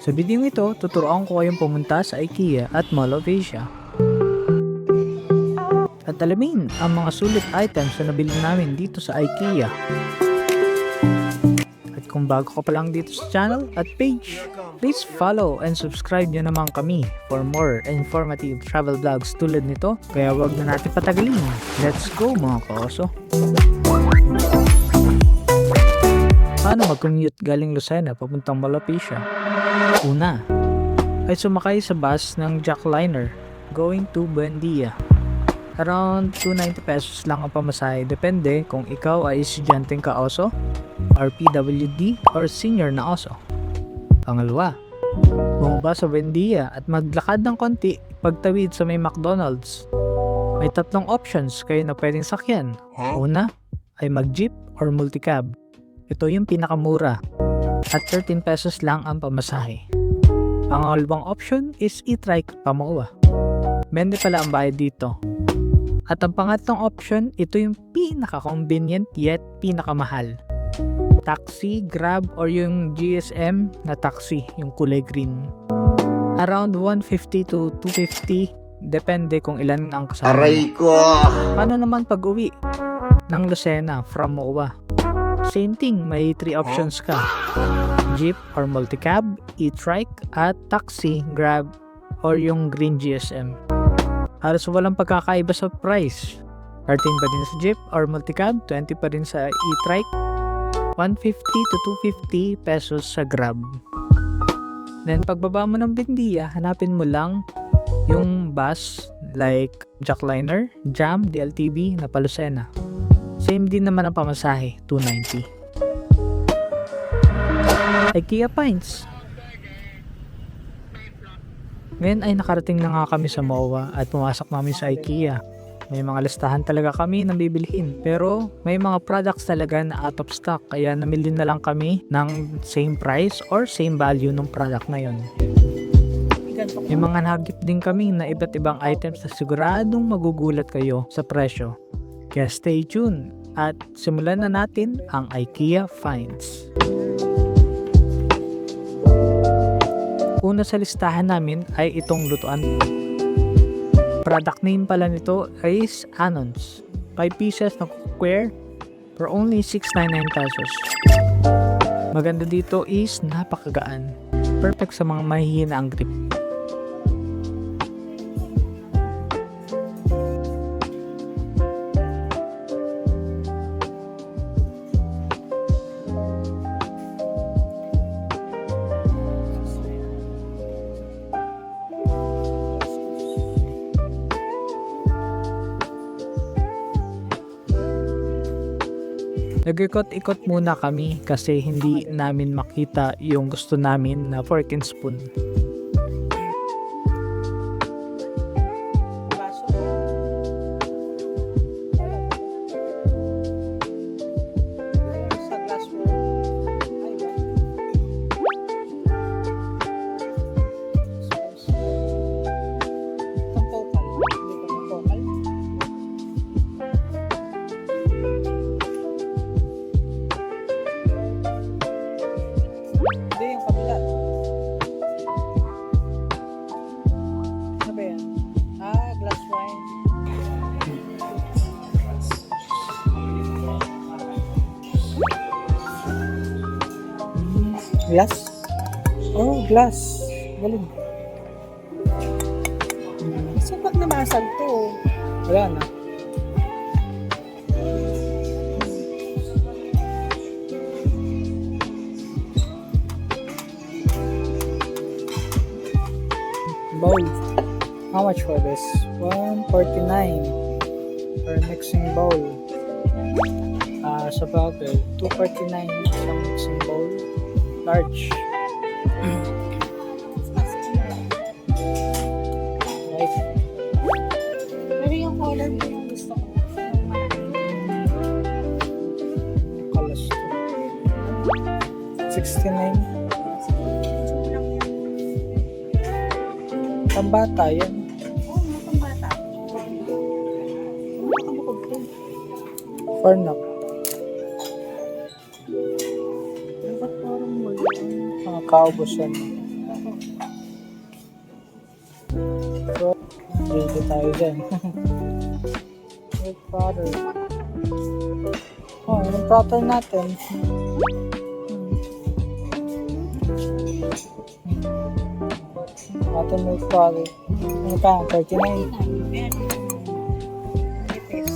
Sa video ito, tuturuan ko kayong pumunta sa IKEA at Mall of Asia. At alamin ang mga sulit items na nabili namin dito sa IKEA. At kung bago ka pa lang dito sa channel at page, please follow and subscribe nyo naman kami for more informative travel vlogs tulad nito. Kaya wag na natin patagalin. Let's go mga kaoso! Paano mag-commute galing Lucena papuntang Mall of Asia? Una, ay sumakay sa bus ng Jackliner going to Buendia. Around 290 pesos lang ang pamasahe, depende kung ikaw ay estudyanteng kaoso, or PWD, or senior na oso. Pangalawa, bumaba sa Buendia at maglakad ng konti pagtawid sa may McDonald's. May tatlong options kayo na pwedeng sakyan. Una, ay mag-jeep or multicab. Ito yung pinakamura at 13 pesos lang ang pamasahe. Pangalawang option is e-trike pamowa. Mende pala ang bayad dito. At ang pangatlong option, ito yung pinaka-convenient yet pinakamahal. Taxi, Grab, or yung GSM na taxi, yung kulay green. Around 150 to 250, depende kung ilan ang kasama. Aray ko! Paano naman pag-uwi ng Lucena from MOA? Same thing, may 3 options ka. Jeep or multicab, e-trike, at taxi, Grab, or yung green GSM. Halos walang pagkakaiba sa price. 13 pa din sa jeep or multicab, 20 pa rin sa e-trike, 150 to 250 pesos sa Grab. Then pagbaba mo ng Buendia, hanapin mo lang yung bus like Jackliner, Jam, DLTB na Lucena. Same din naman ang pamasahe, 290. IKEA Finds. Ngayon ay nakarating na nga kami sa MOA at pumasok namin sa IKEA. May mga listahan talaga kami na bibilhin, pero may mga products talaga na out of stock, kaya namili na lang kami ng same price or same value ng product na yon. May mga nagip din kami na iba't ibang items na siguradong magugulat kayo sa presyo. Kaya stay tuned at simulan na natin ang IKEA Finds. Una sa listahan namin ay itong lutuan. Product name pala nito is Anons. 5 pieces na cookware for only 699 pesos. Maganda dito is napakagaan. Perfect sa mga mahihina ang grip. Nag-ikot-ikot muna kami kasi hindi namin makita yung gusto namin na fork and spoon. Hindi, yung kabila. Ano ba yan? Glass wine. Glass? Oh, glass. Galing. So, pag namasag to, Wala na. Bowl. How much for this? 149 for mixing bowl. Sa bagay, 249 isang mixing bowl. Large. Right. pero yung color mo yung gusto ko. Kalas to. 69. Pambata yan. Oo, mga pambata. Nakabukod to. For knock. Dapat parang wala. Mga kaubusan. So, ready tayo dyan. Milk powder. Oh, yung powder natin. Ating milk powder. Ano pa? 39.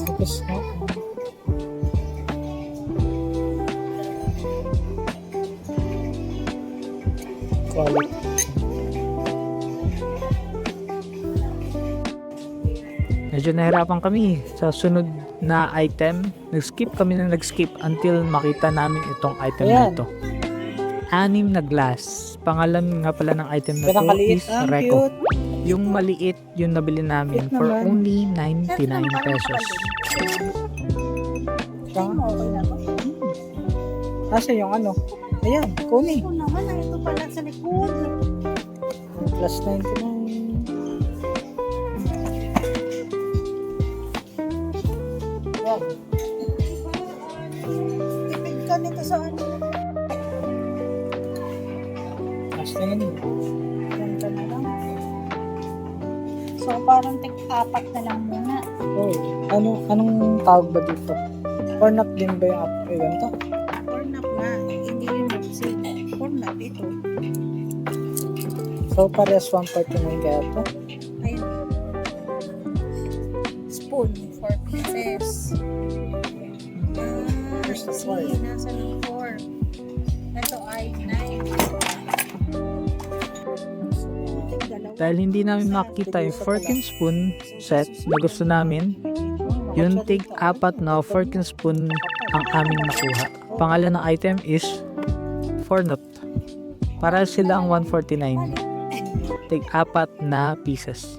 Tapos na. Quality. Medyo nahirapan kami sa sunod na item. Nag-skip kami na nag-skip until makita namin itong item na ito. 6 na glass. Pangalan nga pala ng item na to is Reco. Yung maliit, yung nabili namin for only 99 pesos. Kasi yung ano, ayan, kuni. Ito naman, ito pala sa likod. Plus 99. Yan. Tipid ka nito sa ano. Plus 99. Ganito na lang. So, parang tig-apat na lang muna. Oh, anong tawag ba dito? Corn up din ba yung up? Eh, ganito? Corn up nga. Hindi yung mixing. Corn up ito. So, parehas 149 kaya ito? Ayun. Spoon, 4 pieces. I see. Nasa ng 4. Ito ay 9. Dahil hindi namin makita yung fork and spoon set na gusto namin, yung tig-apat na fork and spoon ang aming nakuha. Pangalan ng item is Fornop. Para sila ang 149. Tig-apat na pieces.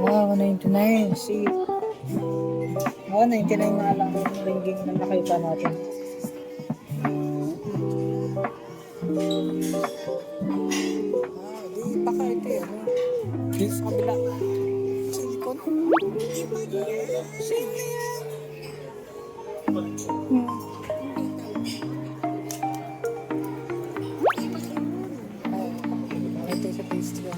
Wow, 199. See. 199 na lang yung ringging na nakita natin. Di baka ito yan. Dito sa kabila. Silicon. Ito sa taste lang.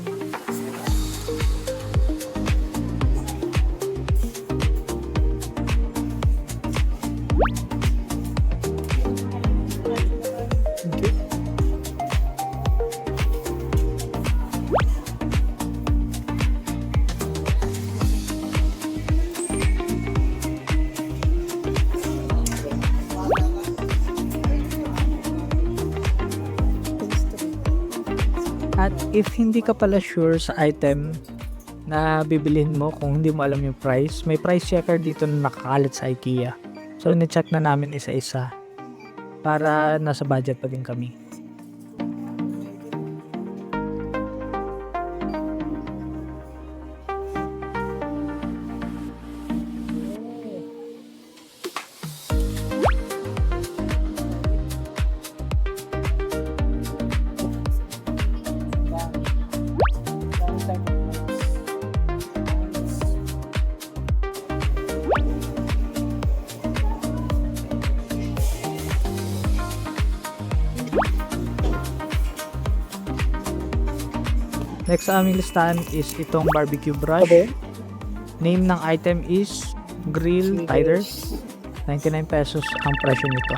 Okay. At if hindi ka pala sure sa item na bibilhin mo, kung hindi mo alam yung price, may price checker dito na nakakalat sa IKEA. So, ni-check na namin isa-isa para nasa budget pa din kami. Next sa aming listahan is itong barbecue brush. Name ng item is Grill Tider. 99 pesos ang presyo nito.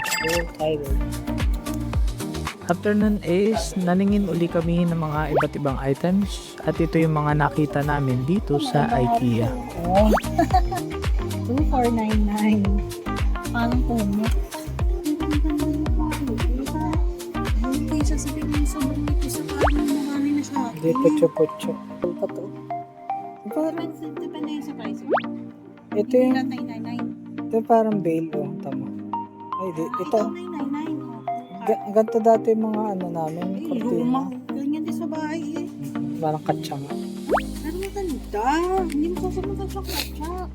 After nun is naningin uli kami ng mga iba't ibang items at ito yung mga nakita namin dito sa IKEA. Oh. 2499. Parang pumo. Hindi sasabihin mo sa dito sa parang marami na siya. Hindi, putyo-putyo. Ito to. Parang depende sa price. Ito yung, 999. ito parang bail. Oh, tama. Ay, ito. 999. Ganito dati yung mga ano namin. Cortina. Lumang. Ganyan din sa bahay eh. Parang katsang. Pero maganda. Hindi mo sasabihin sa katsa.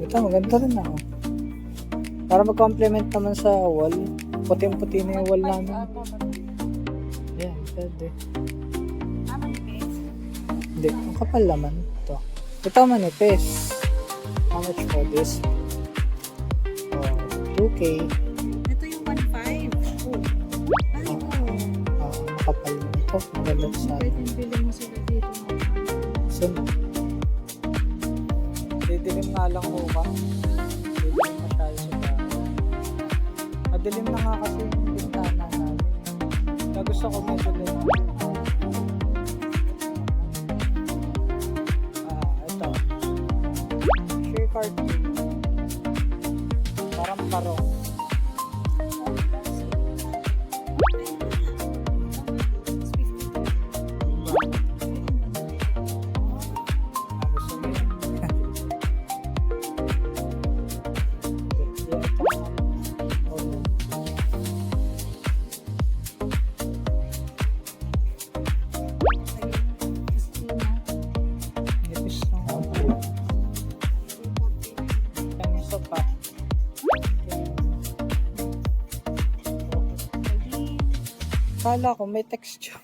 Ito, maganda rin ako. Para mag-complement naman sa wall. Puting-puti na yung wall namin. Ayan, pwede. Hindi, ang kapal naman ito. Ito manipis. How much for this? Oh, 2K. Ito yung 1.5. Oh. Ay, oh. Makapal na ito. Maganda sa Pwede bilhin mo sila dito. So, didilim nga lang ho ba? Didilim masyado sa bahay. Madilim na nga kasi yung bintana namin. Kaya gusto ko medyo din. Ito. Share card. Parang parong. Gusto mo yun? Nipis lang ako. Yan yung sopa. Kala ko may texture.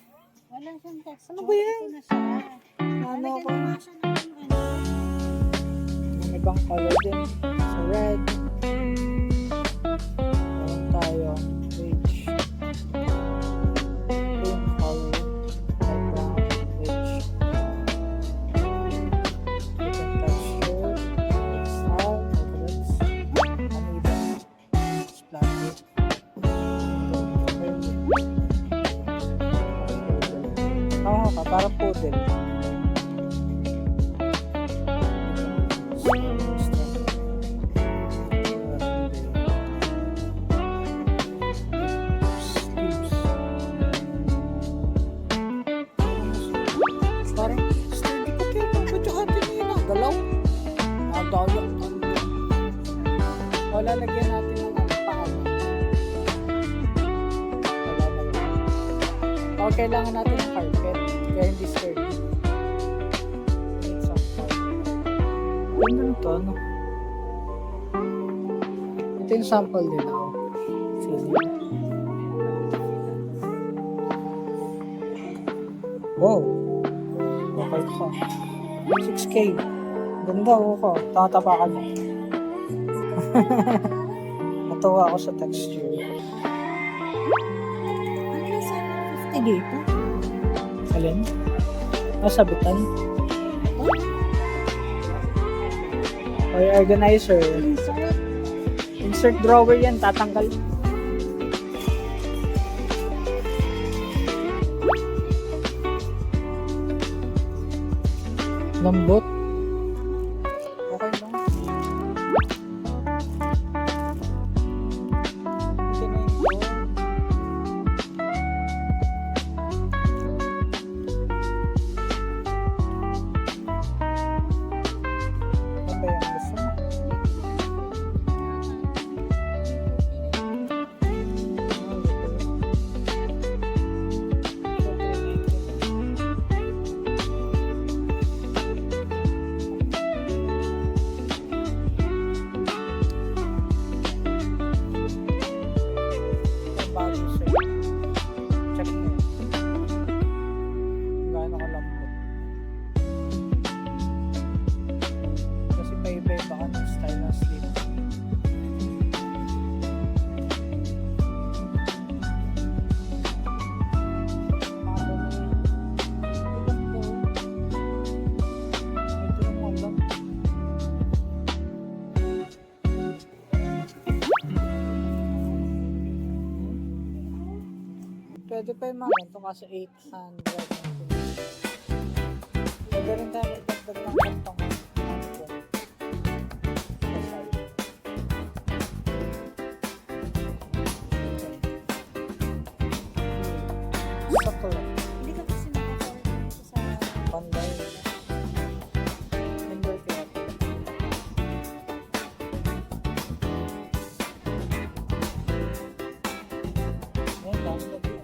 Wala siyang text. Ano ba yan? Ito na siya. Ano Lalagyan ako? mo nga siya ng ano. May ibang color din. Sa red. Meron tayo. Beige. Green color. Light brown. Beige. Different texture. Style. Colors. Uneven. Splatter. Oo ka, parang poodle. Parang steady ko kayo. Ba't yung atin na yun? Galaw? Nadayak. O, lalagyan natin ng ano paan. Wala naman. O, kailangan natin ng carpet. Kaya hindi sturdy. Need some carpet. Ano ito, ano? Ito yung sample nila. Oh. Feeling. Wow. Okay ka. 6K. Ganda ko. Tatapakan mo. Natuwa ako sa texture. Ano na sa 50 dito? Alin? Sabitan. O yung organizer. Insert. Insert drawer yan. Tatanggal. Lambot. Okay lang. Ito na yung door. Ano ba yung gusto mo? Ang bago sa'yo. Check mo yun. Kung gaano kalambot. Kasi paiba-iba ka ng style ng sleep. Pwede pa yung mga ganito kasi 800. Pwede rin tayo magdagdag ng kantong. Sakto lang. Hindi ka kasi naka-order dito sa... Panday. Number kaya. Ayan, dami na dito.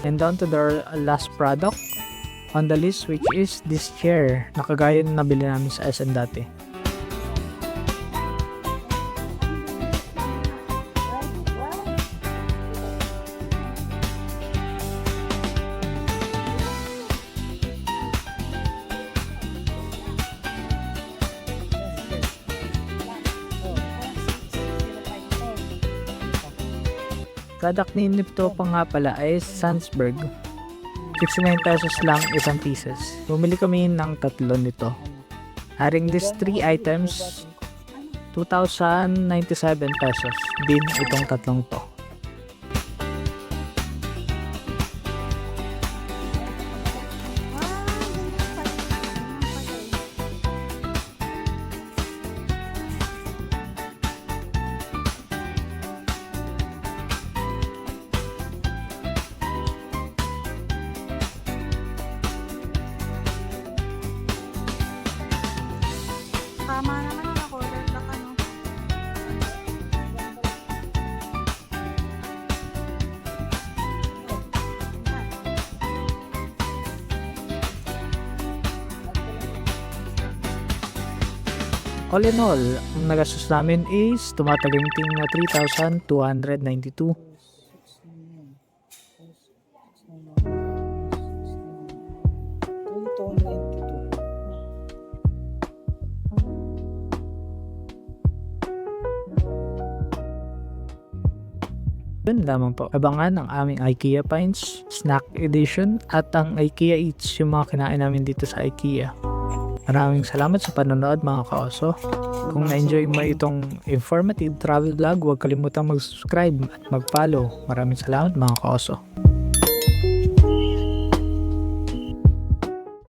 And down to the last product on the list, which is this chair na kagaya na nabili namin sa SM dati. Product ni Nipto pa nga pala ay Sandsberg. 69 pesos lang isang pieces. Bumili kami ng 3 nito. Haring these 3 items, 2,097 pesos din itong 3 to. Tama naman yung order lang ano. All in all, ang nagastos namin is tumataginting na 3,292. Yun lamang po. Abangan ang aming IKEA Finds Snack Edition at ang IKEA Eats, yung mga kinain namin dito sa IKEA. Maraming salamat sa panonood mga kaoso. Kung na-enjoy mo itong informative travel vlog, huwag kalimutang mag-subscribe at mag-follow. Maraming salamat mga kaoso.